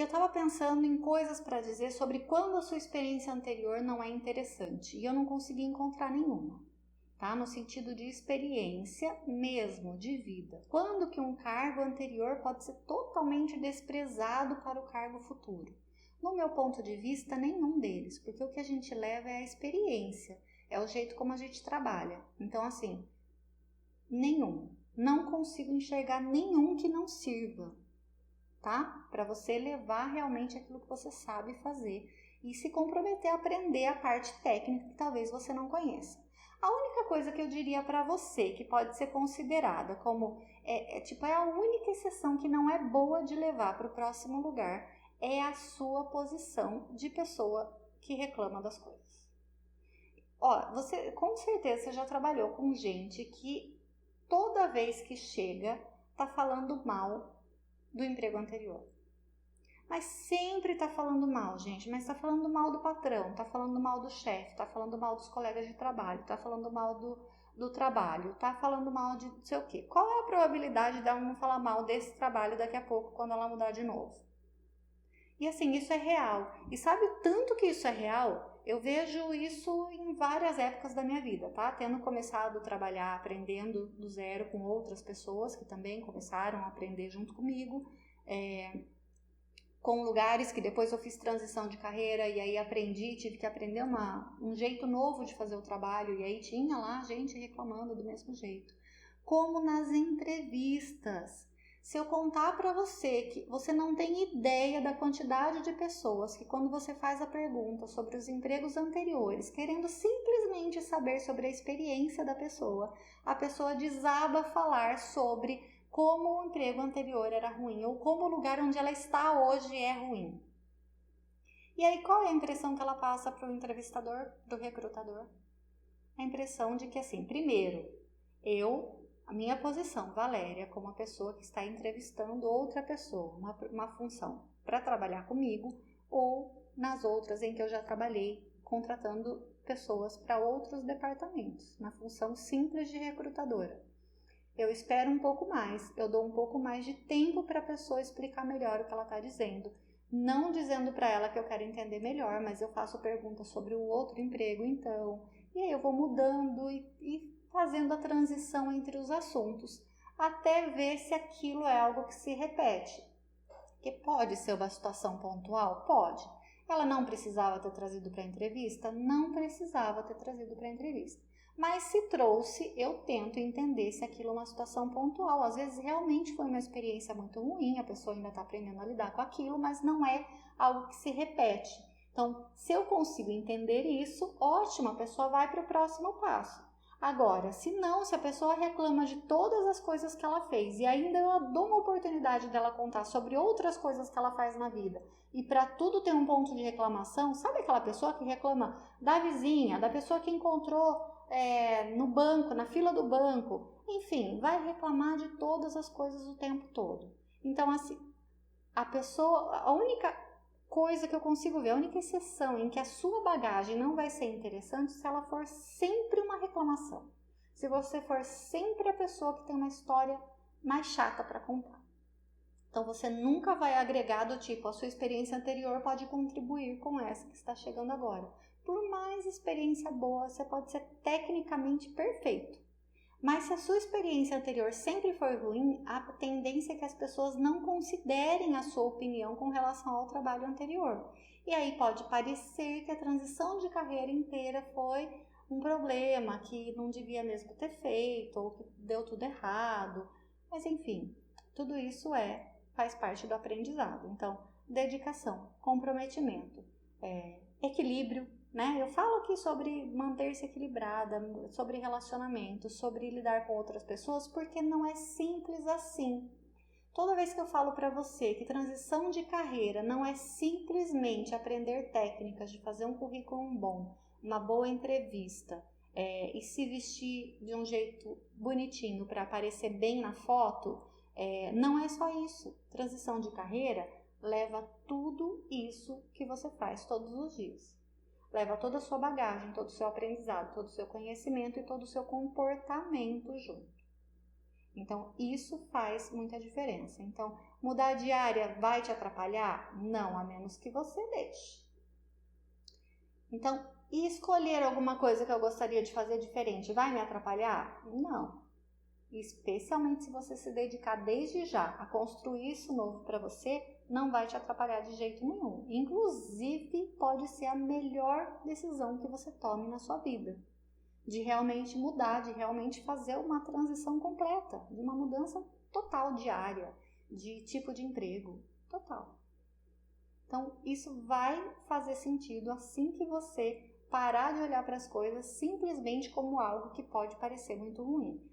Eu estava pensando em coisas para dizer sobre quando a sua experiência anterior não é interessante e eu não consegui encontrar nenhuma, tá? No sentido de experiência mesmo, de vida. Quando que um cargo anterior pode ser totalmente desprezado para o cargo futuro? No meu ponto de vista, nenhum deles, porque o que a gente leva é a experiência, é o jeito como a gente trabalha. Então, assim, nenhum. Não consigo enxergar nenhum que não sirva, tá? Para você levar realmente aquilo que você sabe fazer e se comprometer a aprender a parte técnica que talvez você não conheça. A única coisa que eu diria para você que pode ser considerada como é a única exceção que não é boa de levar para o próximo lugar é a sua posição de pessoa que reclama das coisas. Ó, você com certeza você já trabalhou com gente que toda vez que chega tá falando mal do emprego anterior. Mas sempre tá falando mal, gente. Mas tá falando mal do patrão, tá falando mal do chefe, tá falando mal dos colegas de trabalho, tá falando mal do trabalho, tá falando mal de não sei o quê. Qual é a probabilidade dela não falar mal desse trabalho daqui a pouco quando ela mudar de novo? E assim, isso é real. E sabe o tanto que isso é real? Eu vejo isso em várias épocas da minha vida, tá? Tendo começado a trabalhar, aprendendo do zero com outras pessoas que também começaram a aprender junto comigo, com lugares que depois eu fiz transição de carreira e aí aprendi, tive que aprender um jeito novo de fazer o trabalho e aí tinha lá gente reclamando do mesmo jeito. Como nas entrevistas. Se eu contar para você que você não tem ideia da quantidade de pessoas que quando você faz a pergunta sobre os empregos anteriores, querendo simplesmente saber sobre a experiência da pessoa, a pessoa desaba a falar sobre como o emprego anterior era ruim ou como o lugar onde ela está hoje é ruim. E aí qual é a impressão que ela passa para o entrevistador, para o recrutador? A impressão de que assim, primeiro, a minha posição, Valéria, como a pessoa que está entrevistando outra pessoa, uma função para trabalhar comigo ou nas outras em que eu já trabalhei contratando pessoas para outros departamentos, na função simples de recrutadora. Eu espero um pouco mais, eu dou um pouco mais de tempo para a pessoa explicar melhor o que ela está dizendo. Não dizendo para ela que eu quero entender melhor, mas eu faço perguntas sobre o outro emprego então. E aí eu vou mudando e fazendo a transição entre os assuntos, até ver se aquilo é algo que se repete. Que pode ser uma situação pontual? Pode. Ela não precisava ter trazido para a entrevista? Não precisava ter trazido para a entrevista. Mas se trouxe, eu tento entender se aquilo é uma situação pontual. Às vezes realmente foi uma experiência muito ruim, a pessoa ainda está aprendendo a lidar com aquilo, mas não é algo que se repete. Então, se eu consigo entender isso, ótimo, a pessoa vai para o próximo passo. Agora, se a pessoa reclama de todas as coisas que ela fez e ainda eu dou uma oportunidade dela contar sobre outras coisas que ela faz na vida e para tudo tem um ponto de reclamação, sabe aquela pessoa que reclama da vizinha, da pessoa que encontrou no banco, na fila do banco, enfim, vai reclamar de todas as coisas o tempo todo. Então, assim, a única coisa que eu consigo ver, a única exceção em que a sua bagagem não vai ser interessante se ela for sempre uma reclamação. Se você for sempre a pessoa que tem uma história mais chata para contar. Então você nunca vai agregar do tipo, a sua experiência anterior pode contribuir com essa que está chegando agora. Por mais experiência boa, você pode ser tecnicamente perfeito. Mas se a sua experiência anterior sempre foi ruim, a tendência é que as pessoas não considerem a sua opinião com relação ao trabalho anterior. E aí pode parecer que a transição de carreira inteira foi um problema, que não devia mesmo ter feito, ou que deu tudo errado. Mas enfim, tudo isso faz parte do aprendizado. Então, dedicação, comprometimento, equilíbrio, né? Eu falo aqui sobre manter-se equilibrada, sobre relacionamento, sobre lidar com outras pessoas, porque não é simples assim. Toda vez que eu falo para você que transição de carreira não é simplesmente aprender técnicas de fazer um currículo bom, uma boa entrevista e se vestir de um jeito bonitinho para aparecer bem na foto, não é só isso. Transição de carreira leva tudo isso que você faz todos os dias. Leva toda a sua bagagem, todo o seu aprendizado, todo o seu conhecimento e todo o seu comportamento junto. Então, isso faz muita diferença. Então, mudar de área vai te atrapalhar? Não, a menos que você deixe. Então, e escolher alguma coisa que eu gostaria de fazer diferente vai me atrapalhar? Não. Especialmente se você se dedicar desde já a construir isso novo para você, não vai te atrapalhar de jeito nenhum. Inclusive, pode ser a melhor decisão que você tome na sua vida. De realmente mudar, de realmente fazer uma transição completa, de uma mudança total de área, de tipo de emprego, total. Então, isso vai fazer sentido assim que você parar de olhar para as coisas simplesmente como algo que pode parecer muito ruim.